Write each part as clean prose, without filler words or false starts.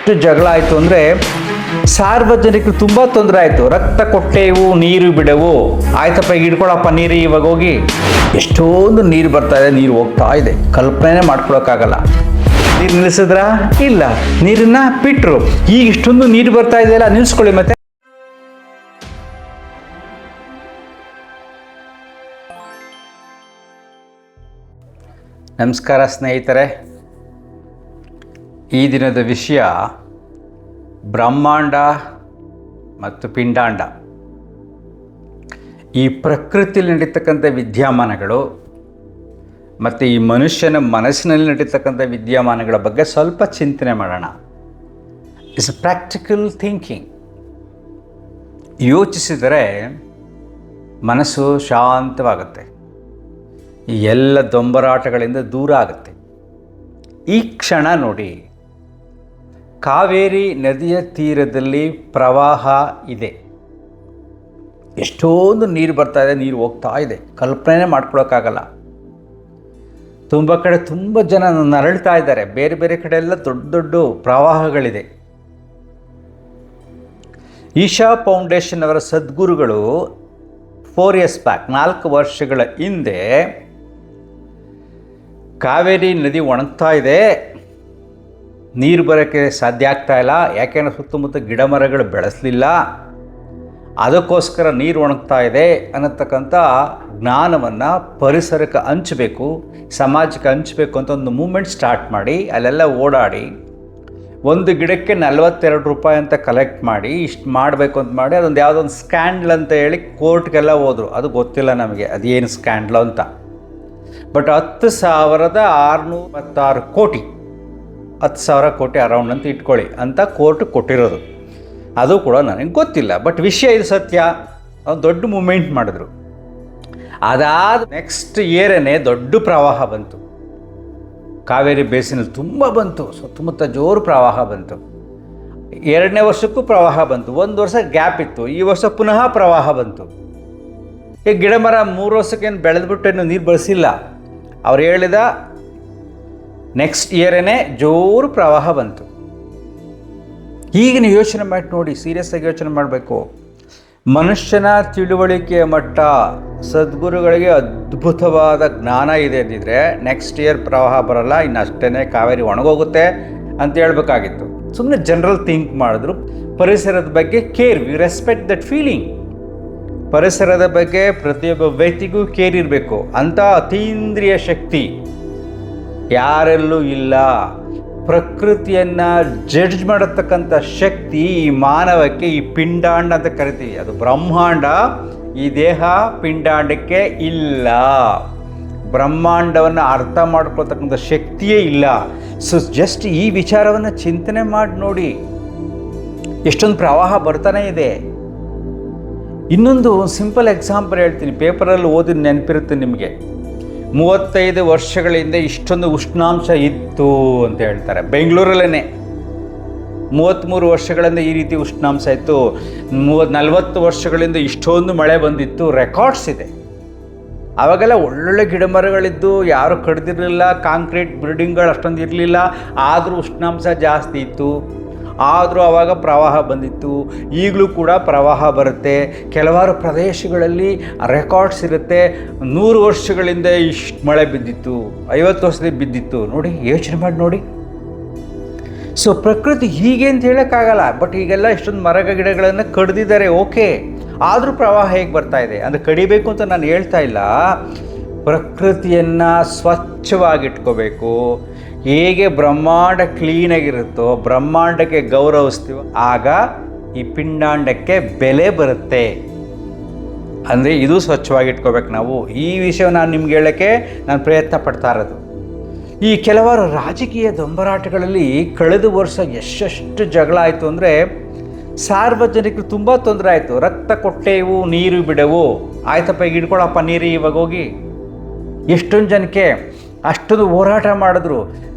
ಎಷ್ಟೆಷ್ಟು ಜಗಳ ಆಯಿತು ಅಂದರೆ ಸಾರ್ವಜನಿಕರು ತುಂಬ ತೊಂದರೆ ಆಯಿತು. ರಕ್ತ ಕೊಟ್ಟೆವು ನೀರು ಬಿಡೆವು, ಆಯ್ತಪ್ಪ ಈಗ ಹಿಡ್ಕೊಳಪ್ಪ ನೀರು, ಇವಾಗ ಹೋಗಿ ಎಷ್ಟೊಂದು ನೀರು ಬರ್ತಾ ಇದೆ, ನೀರು ಹೋಗ್ತಾ ಇದೆ, ಕಲ್ಪನೆ ಮಾಡ್ಕೊಳಕ್ಕಾಗಲ್ಲ. ನೀರು ನಿಲ್ಲಿಸಿದ್ರಾ? ಇಲ್ಲ, ನೀರನ್ನ ಬಿಟ್ರು. ಈಗ ಇಷ್ಟೊಂದು ನೀರು ಬರ್ತಾ ಇದೆಯಲ್ಲ, ನಿಲ್ಲಿಸ್ಕೊಳ್ಳಿ ಮತ್ತೆ. ನಮಸ್ಕಾರ ಸ್ನೇಹಿತರೆ, ಈ ದಿನದ ವಿಷಯ ಬ್ರಹ್ಮಾಂಡ ಮತ್ತು ಪಿಂಡಾಂಡ. ಈ ಪ್ರಕೃತಿಯಲ್ಲಿ ನಡೀತಕ್ಕಂಥ ವಿದ್ಯಮಾನಗಳು ಮತ್ತು ಈ ಮನುಷ್ಯನ ಮನಸ್ಸಿನಲ್ಲಿ ನಡೀತಕ್ಕಂಥ ವಿದ್ಯಮಾನಗಳ ಬಗ್ಗೆ ಸ್ವಲ್ಪ ಚಿಂತನೆ ಮಾಡೋಣ. It's a practical thinking. ಯೋಚಿಸಿದರೆ ಮನಸ್ಸು ಶಾಂತವಾಗುತ್ತೆ, ಈ ಎಲ್ಲ ದೊಂಬರಾಟಗಳಿಂದ ದೂರ ಆಗುತ್ತೆ. ಈ ಕ್ಷಣ ನೋಡಿ, ಕಾವೇರಿ ನದಿಯ ತೀರದಲ್ಲಿ ಪ್ರವಾಹ ಇದೆ, ಎಷ್ಟೊಂದು ನೀರು ಬರ್ತಾ ಇದೆ, ನೀರು ಹೋಗ್ತಾ ಇದೆ, ಕಲ್ಪನೆ ಮಾಡ್ಕೊಳಕ್ಕಾಗಲ್ಲ. ತುಂಬ ಕಡೆ ತುಂಬ ಜನ ನರಳ್ತಾ ಇದ್ದಾರೆ, ಬೇರೆ ಬೇರೆ ಕಡೆ ಎಲ್ಲ ದೊಡ್ಡ ದೊಡ್ಡ ಪ್ರವಾಹಗಳಿದೆ. ಈಶಾ ಫೌಂಡೇಶನ್ ಅವರ ಸದ್ಗುರುಗಳು 4 years ಬ್ಯಾಕ್, 4 ವರ್ಷಗಳ ಹಿಂದೆ, ಕಾವೇರಿ ನದಿ ಒಣಗ್ತಾ ಇದೆ, ನೀರು ಬರೋಕ್ಕೆ ಸಾಧ್ಯ ಆಗ್ತಾ ಇಲ್ಲ, ಯಾಕೆಂದರೆ ಸುತ್ತಮುತ್ತ ಗಿಡ ಮರಗಳು ಬೆಳೆಸಲಿಲ್ಲ, ಅದಕ್ಕೋಸ್ಕರ ನೀರು ಒಣಗ್ತಾ ಇದೆ ಅನ್ನತಕ್ಕಂಥ ಜ್ಞಾನವನ್ನು ಪರಿಸರಕ್ಕೆ ಹಂಚಬೇಕು, ಸಮಾಜಕ್ಕೆ ಹಂಚಬೇಕು ಅಂತ ಒಂದು ಮೂಮೆಂಟ್ ಸ್ಟಾರ್ಟ್ ಮಾಡಿ ಅಲ್ಲೆಲ್ಲ ಓಡಾಡಿ ಒಂದು ಗಿಡಕ್ಕೆ 42 ರೂಪಾಯಿ ಅಂತ ಕಲೆಕ್ಟ್ ಮಾಡಿ ಇಷ್ಟು ಮಾಡಬೇಕು ಅಂತ ಮಾಡಿ ಅದೊಂದು ಯಾವುದೊಂದು ಸ್ಕ್ಯಾಂಡಲ್ ಅಂತ ಹೇಳಿ ಕೋರ್ಟ್ಗೆಲ್ಲ ಹೋದರು. ಅದು ಗೊತ್ತಿಲ್ಲ ನಮಗೆ ಅದೇನು ಸ್ಕ್ಯಾಂಡ್ಲು ಅಂತ. ಬಟ್ 10,626 ಕೋಟಿ, 10,000 ಕೋಟಿ ಅರೌಂಡ್ ಅಂತ ಇಟ್ಕೊಳ್ಳಿ ಅಂತ ಕೋರ್ಟ್ ಕೊಟ್ಟಿರೋದು. ಅದು ಕೂಡ ನನಗೆ ಗೊತ್ತಿಲ್ಲ, ಬಟ್ ವಿಷಯ ಇದು ಸತ್ಯ. ಅದು ದೊಡ್ಡ ಮೂಮೆಂಟ್ ಮಾಡಿದ್ರು. ಅದಾದ ನೆಕ್ಸ್ಟ್ ಇಯರೇ ದೊಡ್ಡ ಪ್ರವಾಹ ಬಂತು, ಕಾವೇರಿ ಬೇಸಿನಲ್ಲಿ ತುಂಬ ಬಂತು, ಸುತ್ತಮುತ್ತ ಜೋರು ಪ್ರವಾಹ ಬಂತು. 2ನೇ ವರ್ಷಕ್ಕೂ ಪ್ರವಾಹ ಬಂತು, 1 ವರ್ಷ ಗ್ಯಾಪ್ ಇತ್ತು, ಈ ವರ್ಷ ಪುನಃ ಪ್ರವಾಹ ಬಂತು. ಈ ಗಿಡ ಮರ 3 ವರ್ಷಕ್ಕೇನು ಬೆಳೆದ್ಬಿಟ್ಟೇನು ನೀರು ಬಳಸಿಲ್ಲ. ಅವ್ರು ಹೇಳಿದ ನೆಕ್ಸ್ಟ್ ಇಯರೇ ಜೋರು ಪ್ರವಾಹ ಬಂತು. ಈಗ ನೀವು ಯೋಚನೆ ಮಾಡಿ ನೋಡಿ, ಸೀರಿಯಸ್ ಆಗಿ ಯೋಚನೆ ಮಾಡಬೇಕು. ಮನುಷ್ಯನ ತಿಳುವಳಿಕೆಯ ಮಟ್ಟ, ಸದ್ಗುರುಗಳಿಗೆ ಅದ್ಭುತವಾದ ಜ್ಞಾನ ಇದೆ ಅಂದಿದ್ರೆ ನೆಕ್ಸ್ಟ್ ಇಯರ್ ಪ್ರವಾಹ ಬರಲ್ಲ, ಇನ್ನು ಅಷ್ಟೇ ಕಾವೇರಿ ಒಣಗೋಗುತ್ತೆ ಅಂತ ಹೇಳ್ಬೇಕಾಗಿತ್ತು. ಸುಮ್ಮನೆ ಜನರಲ್ ಥಿಂಕ್ ಮಾಡಿದ್ರು. ಪರಿಸರದ ಬಗ್ಗೆ care, we respect that feeling. ಪರಿಸರದ ಬಗ್ಗೆ ಪ್ರತಿಯೊಬ್ಬ ವ್ಯಕ್ತಿಗೂ ಕೇರ್ ಇರಬೇಕು. ಅಂಥ ಅತೀಂದ್ರಿಯ ಶಕ್ತಿ ಯಾರೆಲ್ಲೂ ಇಲ್ಲ. ಪ್ರಕೃತಿಯನ್ನು ಜಡ್ಜ್ ಮಾಡತಕ್ಕಂಥ ಶಕ್ತಿ ಈ ಮಾನವಕ್ಕೆ, ಈ ಪಿಂಡಾಂಡ ಅಂತ ಕರಿತೀವಿ, ಅದು ಬ್ರಹ್ಮಾಂಡ. ಈ ದೇಹ ಪಿಂಡಾಂಡಕ್ಕೆ ಇಲ್ಲ. ಬ್ರಹ್ಮಾಂಡವನ್ನು ಅರ್ಥ ಮಾಡ್ಕೊಳ್ತಕ್ಕಂಥ ಶಕ್ತಿಯೇ ಇಲ್ಲ. ಸೊ ಜಸ್ಟ್ ಈ ವಿಚಾರವನ್ನು ಚಿಂತನೆ ಮಾಡಿ ನೋಡಿ, ಎಷ್ಟೊಂದು ಪ್ರವಾಹ ಬರ್ತಾನೆ ಇದೆ. ಇನ್ನೊಂದು ಸಿಂಪಲ್ ಎಕ್ಸಾಂಪಲ್ ಹೇಳ್ತೀನಿ, ಪೇಪರಲ್ಲಿ ಓದಿ ನೆನಪಿರುತ್ತೆ ನಿಮಗೆ. 35 ವರ್ಷಗಳಿಂದ ಇಷ್ಟೊಂದು ಉಷ್ಣಾಂಶ ಇತ್ತು ಅಂತ ಹೇಳ್ತಾರೆ ಬೆಂಗಳೂರಲ್ಲೇ. 33 ವರ್ಷಗಳಿಂದ ಈ ರೀತಿ ಉಷ್ಣಾಂಶ ಇತ್ತು, 40 ವರ್ಷಗಳಿಂದ ಇಷ್ಟೊಂದು ಮಳೆ ಬಂದಿತ್ತು, ರೆಕಾರ್ಡ್ಸ್ ಇದೆ. ಆವಾಗೆಲ್ಲ ಒಳ್ಳೊಳ್ಳೆ ಗಿಡ ಮರಗಳಿದ್ದು, ಯಾರು ಕಡ್ದಿರಲಿಲ್ಲ, ಕಾಂಕ್ರೀಟ್ ಬಿಲ್ಡಿಂಗ್ಗಳು ಅಷ್ಟೊಂದು ಇರಲಿಲ್ಲ, ಆದರೂ ಉಷ್ಣಾಂಶ ಜಾಸ್ತಿ ಇತ್ತು. ಆದರೂ ಆವಾಗ ಪ್ರವಾಹ ಬಂದಿತ್ತು. ಈಗಲೂ ಕೂಡ ಪ್ರವಾಹ ಬರುತ್ತೆ. ಕೆಲವಾರು ಪ್ರದೇಶಗಳಲ್ಲಿ ರೆಕಾರ್ಡ್ಸ್ ಇರುತ್ತೆ, 100 ವರ್ಷಗಳಿಂದ ಇಷ್ಟು ಮಳೆ ಬಿದ್ದಿತ್ತು, 50 ವರ್ಷದಿಂದ ಬಿದ್ದಿತ್ತು. ನೋಡಿ, ಯೋಚನೆ ಮಾಡಿ ನೋಡಿ. ಸೊ ಪ್ರಕೃತಿ ಹೀಗೆ ಅಂತ ಹೇಳೋಕ್ಕಾಗಲ್ಲ. ಬಟ್ ಈಗೆಲ್ಲ ಇಷ್ಟೊಂದು ಮರ ಗಿಡಗಳನ್ನು ಕಡ್ದಿದ್ದಾರೆ, ಓಕೆ, ಆದರೂ ಪ್ರವಾಹ ಹೇಗೆ ಬರ್ತಾ ಇದೆ ಅಂದರೆ ಕಡಿಬೇಕು ಅಂತ ನಾನು ಹೇಳ್ತಾ ಇಲ್ಲ. ಪ್ರಕೃತಿಯನ್ನು ಸ್ವಚ್ಛವಾಗಿಟ್ಕೋಬೇಕು. ಹೇಗೆ ಬ್ರಹ್ಮಾಂಡ ಕ್ಲೀನಾಗಿರುತ್ತೋ, ಬ್ರಹ್ಮಾಂಡಕ್ಕೆ ಗೌರವಿಸ್ತೀವೋ, ಆಗ ಈ ಪಿಂಡಾಂಡಕ್ಕೆ ಬೆಲೆ ಬರುತ್ತೆ. ಅಂದರೆ ಇದು ಸ್ವಚ್ಛವಾಗಿಟ್ಕೋಬೇಕು ನಾವು. ಈ ವಿಷಯ ನಾನು ನಿಮ್ಗೆ ಹೇಳೋಕ್ಕೆ ನಾನು ಪ್ರಯತ್ನ ಪಡ್ತಾ ಇರೋದು. ಈ ಕೆಲವಾರು ರಾಜಕೀಯ ದೊಂಬರಾಟಗಳಲ್ಲಿ ಕಳೆದ ವರ್ಷ ಎಷ್ಟೆಷ್ಟು ಜಗಳ ಆಯಿತು ಅಂದರೆ ಸಾರ್ವಜನಿಕರು ತುಂಬ ತೊಂದರೆ ಆಯಿತು. ರಕ್ತ ಕೊಟ್ಟೆವು ನೀರು ಬಿಡೆವು, ಆಯ್ತಪ್ಪ ಈಗ ಹಿಡ್ಕೊಳಪ್ಪ ನೀರು, ಇವಾಗ ಹೋಗಿ. ಎಷ್ಟೊಂದು ಜನಕ್ಕೆ ಅಷ್ಟೊಂದು ಹೋರಾಟ ಮಾಡಿದ್ರು,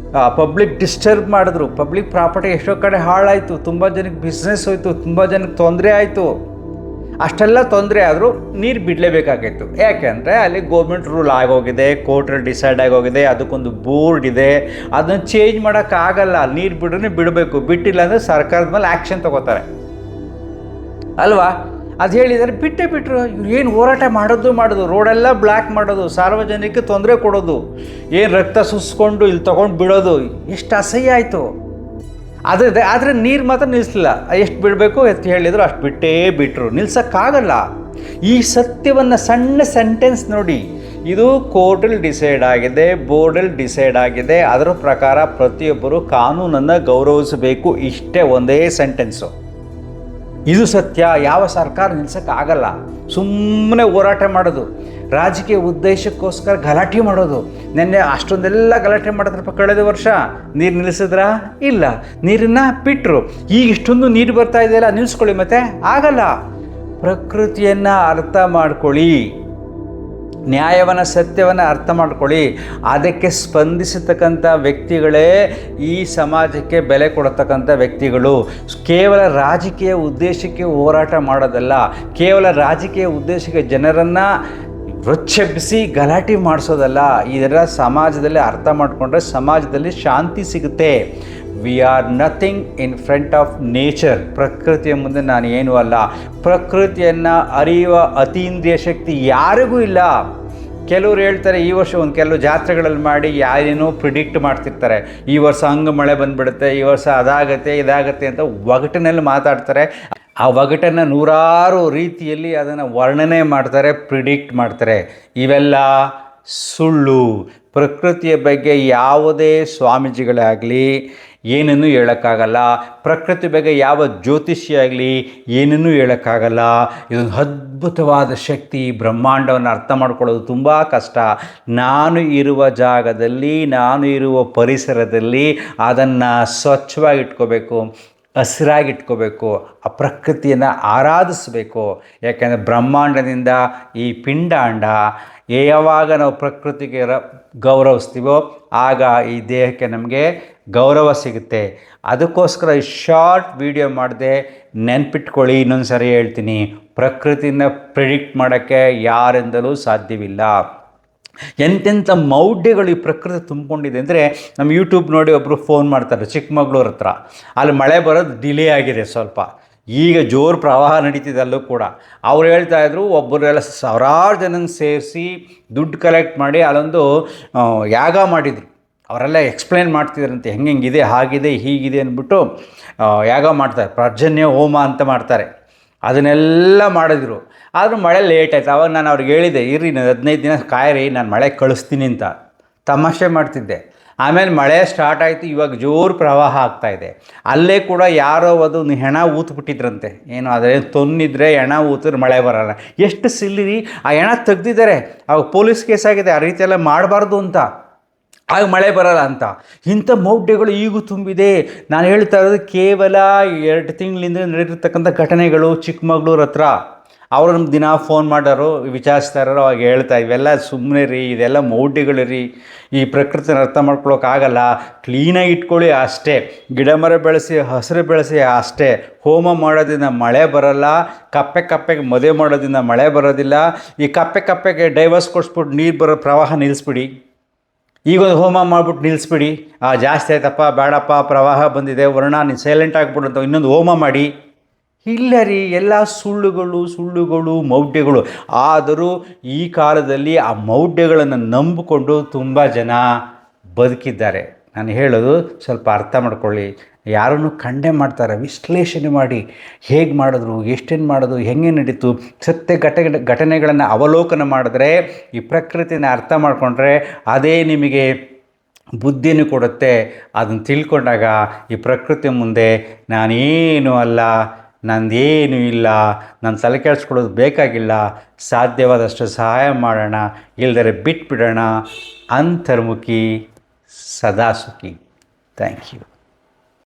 ಪಬ್ಲಿಕ್ ಡಿಸ್ಟರ್ಬ್ ಮಾಡಿದ್ರು, ಪಬ್ಲಿಕ್ ಪ್ರಾಪರ್ಟಿ ಎಷ್ಟೋ ಕಡೆ ಹಾಳಾಯಿತು, ತುಂಬ ಜನಕ್ಕೆ ಬಿಸ್ನೆಸ್ ಹೋಯಿತು, ತುಂಬ ಜನಕ್ಕೆ ತೊಂದರೆ ಆಯಿತು. ಅಷ್ಟೆಲ್ಲ ತೊಂದರೆ ಆದರೂ ನೀರು ಬಿಡಲೇಬೇಕಾಗಿತ್ತು. ಯಾಕೆಂದರೆ ಅಲ್ಲಿ ಗೌರ್ಮೆಂಟ್ ರೂಲ್ ಆಗೋಗಿದೆ, ಕೋರ್ಟಲ್ಲಿ ಡಿಸೈಡ್ ಆಗೋಗಿದೆ, ಅದಕ್ಕೊಂದು ಬೋರ್ಡ್ ಇದೆ, ಅದನ್ನು ಚೇಂಜ್ ಮಾಡೋಕ್ಕಾಗಲ್ಲ. ನೀರು ಬಿಡ್ರೆ ಬಿಡಬೇಕು, ಬಿಟ್ಟಿಲ್ಲ ಅಂದರೆ ಸರ್ಕಾರದ ಮೇಲೆ ಆ್ಯಕ್ಷನ್ ತೊಗೋತಾರೆ ಅಲ್ವಾ. ಅದು ಹೇಳಿದರೆ ಬಿಟ್ಟರು. ಇವ್ರು ಏನು ಹೋರಾಟ ಮಾಡೋದು ರೋಡೆಲ್ಲ ಬ್ಲ್ಯಾಕ್ ಮಾಡೋದು, ಸಾರ್ವಜನಿಕ ತೊಂದರೆ ಕೊಡೋದು, ಏನು ರಕ್ತ ಸುಸ್ಕೊಂಡು ಇಲ್ಲಿ ತೊಗೊಂಡು ಬಿಡೋದು, ಎಷ್ಟು ಅಸಹ್ಯ ಆಯಿತು. ಆದರೆ ನೀರು ಮಾತ್ರ ನಿಲ್ಲಿಸಲಿಲ್ಲ. ಎಷ್ಟು ಬಿಡಬೇಕು ಎಷ್ಟು ಹೇಳಿದ್ರು ಅಷ್ಟು ಬಿಟ್ಟರು, ನಿಲ್ಸೋಕ್ಕಾಗಲ್ಲ. ಈ ಸತ್ಯವನ್ನು ಸಣ್ಣ ಸೆಂಟೆನ್ಸ್ ನೋಡಿ, ಇದು ಕೋರ್ಟಲ್ಲಿ ಡಿಸೈಡ್ ಆಗಿದೆ, ಬೋರ್ಡಲ್ಲಿ ಡಿಸೈಡ್ ಆಗಿದೆ, ಅದರ ಪ್ರಕಾರ ಪ್ರತಿಯೊಬ್ಬರು ಕಾನೂನನ್ನು ಗೌರವಿಸಬೇಕು. ಇಷ್ಟೇ ಒಂದೇ ಸೆಂಟೆನ್ಸು. ಇದು ಸತ್ಯ. ಯಾವ ಸರ್ಕಾರ ನಿಲ್ಸೋಕ್ಕಾಗಲ್ಲ. ಸುಮ್ಮನೆ ಹೋರಾಟ ಮಾಡೋದು, ರಾಜಕೀಯ ಉದ್ದೇಶಕ್ಕೋಸ್ಕರ ಗಲಾಟೆ ಮಾಡೋದು. ನೆನ್ನೆ ಅಷ್ಟೊಂದೆಲ್ಲ ಗಲಾಟೆ ಮಾಡಿದ್ರಪ್ಪ ಕಳೆದ ವರ್ಷ. ನೀರು ನಿಲ್ಲಿಸಿದ್ರಾ? ಇಲ್ಲ. ನೀರನ್ನು ಬಿಟ್ಟರು. ಈಗ ಇಷ್ಟೊಂದು ನೀರು ಬರ್ತಾ ಇದೆಯಲ್ಲ, ನಿಲ್ಲಿಸ್ಕೊಳ್ಳಿ. ಮತ್ತೆ ಆಗಲ್ಲ. ಪ್ರಕೃತಿಯನ್ನು ಅರ್ಥ ಮಾಡ್ಕೊಳ್ಳಿ, ನ್ಯಾಯವನ್ನು ಸತ್ಯವನ್ನು ಅರ್ಥ ಮಾಡ್ಕೊಳ್ಳಿ. ಅದಕ್ಕೆ ಸ್ಪಂದಿಸತಕ್ಕಂಥ ವ್ಯಕ್ತಿಗಳೇ ಈ ಸಮಾಜಕ್ಕೆ ಬೆಲೆ ಕೊಡತಕ್ಕಂಥ ವ್ಯಕ್ತಿಗಳು. ಕೇವಲ ರಾಜಕೀಯ ಉದ್ದೇಶಕ್ಕೆ ಹೋರಾಟ ಮಾಡೋದಲ್ಲ, ಕೇವಲ ರಾಜಕೀಯ ಉದ್ದೇಶಕ್ಕೆ ಜನರನ್ನು ರೊಚ್ಚೆಬ್ಬಿಸಿ ಗಲಾಟೆ ಮಾಡಿಸೋದಲ್ಲ. ಇದರ ಸಮಾಜದಲ್ಲಿ ಅರ್ಥ ಮಾಡಿಕೊಂಡ್ರೆ ಸಮಾಜದಲ್ಲಿ ಶಾಂತಿ ಸಿಗುತ್ತೆ. We are nothing in front of nature. ಪ್ರಕೃತಿಯ ಮುಂದೆ ನಾನು ಏನೂ ಅಲ್ಲ. ಪ್ರಕೃತಿಯನ್ನು ಅರಿಯುವ ಅತೀಂದ್ರಿಯ ಶಕ್ತಿ ಯಾರಿಗೂ ಇಲ್ಲ. ಕೆಲವರು ಹೇಳ್ತಾರೆ ಈ ವರ್ಷ ಕೆಲವು ಜಾತ್ರೆಗಳಲ್ಲಿ ಮಾಡಿ ಯಾರೇನೋ ಪ್ರಿಡಿಕ್ಟ್ ಮಾಡ್ತಿರ್ತಾರೆ, ಈ ವರ್ಷ ಹಂಗೆ ಮಳೆ ಬಂದುಬಿಡುತ್ತೆ, ಈ ವರ್ಷ ಅದಾಗತ್ತೆ ಇದಾಗತ್ತೆ ಅಂತ ಒಗಟಿನಲ್ಲಿ ಮಾತಾಡ್ತಾರೆ. ಆ ಒಗಟನ್ನು ನೂರಾರು ರೀತಿಯಲ್ಲಿ ಅದನ್ನು ವರ್ಣನೆ ಮಾಡ್ತಾರೆ, ಪ್ರಿಡಿಕ್ಟ್ ಮಾಡ್ತಾರೆ. ಇವೆಲ್ಲ ಸುಳ್ಳು. ಪ್ರಕೃತಿಯ ಬಗ್ಗೆ ಯಾವುದೇ ಸ್ವಾಮೀಜಿಗಳೇ ಆಗಲಿ ಏನನ್ನೂ ಹೇಳೋಕ್ಕಾಗಲ್ಲ. ಪ್ರಕೃತಿ ಬಗ್ಗೆ ಯಾವ ಜ್ಯೋತಿಷಿ ಆಗಲಿ ಏನನ್ನೂ ಹೇಳೋಕ್ಕಾಗಲ್ಲ. ಇದೊಂದು ಅದ್ಭುತವಾದ ಶಕ್ತಿ. ಬ್ರಹ್ಮಾಂಡವನ್ನು ಅರ್ಥ ಮಾಡ್ಕೊಳ್ಳೋದು ತುಂಬ ಕಷ್ಟ. ನಾನು ಇರುವ ಜಾಗದಲ್ಲಿ, ನಾನು ಇರುವ ಪರಿಸರದಲ್ಲಿ ಅದನ್ನು ಸ್ವಚ್ಛವಾಗಿ ಇಟ್ಕೋಬೇಕು, ಹಸಿರಾಗಿಟ್ಕೋಬೇಕು, ಆ ಪ್ರಕೃತಿಯನ್ನು ಆರಾಧಿಸಬೇಕು. ಯಾಕೆಂದರೆ ಬ್ರಹ್ಮಾಂಡದಿಂದ ಈ ಪಿಂಡಾಂಡ ಯಾವಾಗ ನಾವು ಪ್ರಕೃತಿಗೆ ಗೌರವಿಸ್ತೀವೋ ಆಗ ಈ ದೇಹಕ್ಕೆ ನಮಗೆ ಗೌರವ ಸಿಗುತ್ತೆ. ಅದಕ್ಕೋಸ್ಕರ ಈ ಶಾರ್ಟ್ ವಿಡಿಯೋ ಮಾಡಿದೆ. ನೆನ್ಪಿಟ್ಕೊಳ್ಳಿ, ಇನ್ನೊಂದು ಸರಿ ಹೇಳ್ತೀನಿ, ಪ್ರಕೃತಿನ ಪ್ರಿಡಿಕ್ಟ್ ಮಾಡೋಕ್ಕೆ ಯಾರಿಂದಲೂ ಸಾಧ್ಯವಿಲ್ಲ. ಎಂತೆಂಥ ಮೌಢ್ಯಗಳು ಈ ಪ್ರಕೃತಿ ತುಂಬಿಕೊಂಡಿದೆ ಅಂದರೆ, ನಮ್ಮ ಯೂಟ್ಯೂಬ್ ನೋಡಿ ಒಬ್ಬರು ಫೋನ್ ಮಾಡ್ತಾರೆ ಚಿಕ್ಕಮಗಳೂರು ಹತ್ರ, ಅಲ್ಲಿ ಮಳೆ ಬರೋದು ಡಿಲೇ ಆಗಿದೆ ಸ್ವಲ್ಪ, ಈಗ ಜೋರು ಪ್ರವಾಹ ನಡೀತಿದೆ ಅಲ್ಲೂ ಕೂಡ. ಅವ್ರು ಹೇಳ್ತಾಯಿದ್ರು ಒಬ್ಬರೆಲ್ಲ ಸಾವಿರಾರು ಜನನ ಸೇರಿಸಿ ದುಡ್ಡು ಕಲೆಕ್ಟ್ ಮಾಡಿ ಅಲ್ಲೊಂದು ಯಾಗ ಮಾಡಿದರು. ಅವರೆಲ್ಲ ಎಕ್ಸ್ಪ್ಲೇನ್ ಮಾಡ್ತಿದ್ರಂತೆ, ಹೆಂಗಿದೆ ಹಾಗಿದೆ ಹೀಗಿದೆ ಅಂದ್ಬಿಟ್ಟು ಯಾಗ ಮಾಡ್ತಾರೆ, ಪರ್ಜನ್ಯ ಹೋಮ ಅಂತ ಮಾಡ್ತಾರೆ. ಅದನ್ನೆಲ್ಲ ಮಾಡಿದ್ರು. ಆದರೂ ಮಳೆ ಲೇಟ್ ಆಯಿತು. ಆವಾಗ ನಾನು ಅವ್ರಿಗೆ ಹೇಳಿದೆ, ಇರ್ರಿ 15 ದಿನ ಕಾಯಿರಿ, ನಾನು ಮಳೆ ಕಳಿಸ್ತೀನಿ ಅಂತ ತಮಾಷೆ ಮಾಡ್ತಿದ್ದೆ. ಆಮೇಲೆ ಮಳೆ ಸ್ಟಾರ್ಟ್ ಆಯಿತು. ಇವಾಗ ಜೋರು ಪ್ರವಾಹ ಆಗ್ತಾಯಿದೆ. ಅಲ್ಲೇ ಕೂಡ ಯಾರೋ ಅದು ಹೆಣ ಊತ್ಬಿಟ್ಟಿದ್ರಂತೆ. ಏನು ಅದೇನು ತೊನ್ನಿದ್ರೆ ಹೆಣ ಊತಿದ್ರೆ ಮಳೆ ಬರೋಲ್ಲ. ಎಷ್ಟು ಸಿಲ್ಲಿರಿ. ಆ ಹೆಣ ತೆಗ್ದಿದ್ದಾರೆ. ಅವಾಗ ಪೊಲೀಸ್ ಕೇಸ್ ಆಗಿದೆ, ಆ ರೀತಿ ಎಲ್ಲ ಮಾಡಬಾರ್ದು ಅಂತ, ಆಗ ಮಳೆ ಬರೋಲ್ಲ ಅಂತ. ಇಂಥ ಮೌಢ್ಯಗಳು ಈಗೂ ತುಂಬಿದೆ. ನಾನು ಹೇಳ್ತಾ ಇರೋದು ಕೇವಲ 2 ತಿಂಗಳಿಂದ ನಡೆದಿರ್ತಕ್ಕಂಥ ಘಟನೆಗಳು. ಚಿಕ್ಕಮಗಳೂರು ಹತ್ರ ಅವರು ನಮ್ಮ ದಿನ ಫೋನ್ ಮಾಡೋರು, ವಿಚಾರಿಸ್ತಾ ಇರೋರು. ಅವಾಗ ಹೇಳ್ತಾ ಇವೆಲ್ಲ ಸುಮ್ಮನೆ ರೀ, ಇದೆಲ್ಲ ಮೌಢ್ಯಗಳು ರೀ, ಈ ಪ್ರಕೃತಿನ ಅರ್ಥ ಮಾಡ್ಕೊಳೋಕ್ಕಾಗಲ್ಲ, ಕ್ಲೀನಾಗಿ ಇಟ್ಕೊಳ್ಳಿ ಅಷ್ಟೇ, ಗಿಡ ಮರ ಬೆಳೆಸಿ ಹಸಿರು ಬೆಳೆಸಿ ಅಷ್ಟೇ. ಹೋಮ ಮಾಡೋದ್ರಿಂದ ಮಳೆ ಬರೋಲ್ಲ, ಕಪ್ಪೆಗೆ ಮದುವೆ ಮಾಡೋದ್ರಿಂದ ಮಳೆ ಬರೋದಿಲ್ಲ. ಈ ಕಪ್ಪೆಗೆ ಡೈವರ್ಸ್ ಕೊಡಿಸ್ಬಿಟ್ಟು ನೀರು ಬರೋ ಪ್ರವಾಹ ನಿಲ್ಲಿಸ್ಬಿಡಿ. ಈಗೊಂದು ಹೋಮ ಮಾಡಿಬಿಟ್ಟು ನಿಲ್ಲಿಸ್ಬಿಡಿ, ಜಾಸ್ತಿ ಆಯ್ತಪ್ಪ ಬೇಡಪ್ಪ ಪ್ರವಾಹ ಬಂದಿದೆ ವರ್ಣ ನೀನು ಸೈಲೆಂಟ್ ಆಗಿಬಿಡು ಅಂತ ಇನ್ನೊಂದು ಹೋಮ ಮಾಡಿ. ಇಲ್ಲ ರೀ, ಎಲ್ಲ ಸುಳ್ಳುಗಳು ಮೌಢ್ಯಗಳು. ಆದರೂ ಈ ಕಾಲದಲ್ಲಿ ಆ ಮೌಢ್ಯಗಳನ್ನು ನಂಬಿಕೊಂಡು ತುಂಬ ಜನ ಬದುಕಿದ್ದಾರೆ. ನಾನು ಹೇಳೋದು ಸ್ವಲ್ಪ ಅರ್ಥ ಮಾಡ್ಕೊಳ್ಳಿ. ಯಾರನ್ನು ಖಂಡನೆ ಮಾಡ್ತಾರೆ, ವಿಶ್ಲೇಷಣೆ ಮಾಡಿ ಹೇಗೆ ಮಾಡಿದ್ರು, ಎಷ್ಟೇನು ಮಾಡೋದು, ಹೆಂಗೆ ನಡೀತು, ಸತ್ಯ ಘಟನೆಗಳನ್ನು ಅವಲೋಕನ ಮಾಡಿದ್ರೆ, ಈ ಪ್ರಕೃತಿನ ಅರ್ಥ ಮಾಡಿಕೊಂಡ್ರೆ ಅದೇ ನಿಮಗೆ ಬುದ್ಧಿನೂ ಕೊಡುತ್ತೆ. ಅದನ್ನು ತಿಳ್ಕೊಂಡಾಗ ಈ ಪ್ರಕೃತಿ ಮುಂದೆ ನಾನೇನು ಅಲ್ಲ, ನಂದೇನೂ ಇಲ್ಲ, ನಾನು ತಲೆ ಕೆಡಿಸ್ಕೊಳ್ಳೋದು ಬೇಕಾಗಿಲ್ಲ, ಸಾಧ್ಯವಾದಷ್ಟು ಸಹಾಯ ಮಾಡೋಣ, ಇಲ್ಲದರೆ ಬಿಟ್ಬಿಡೋಣ. ಅಂತರ್ಮುಖಿ ಸದಾ ಸುಖಿ. Thank you.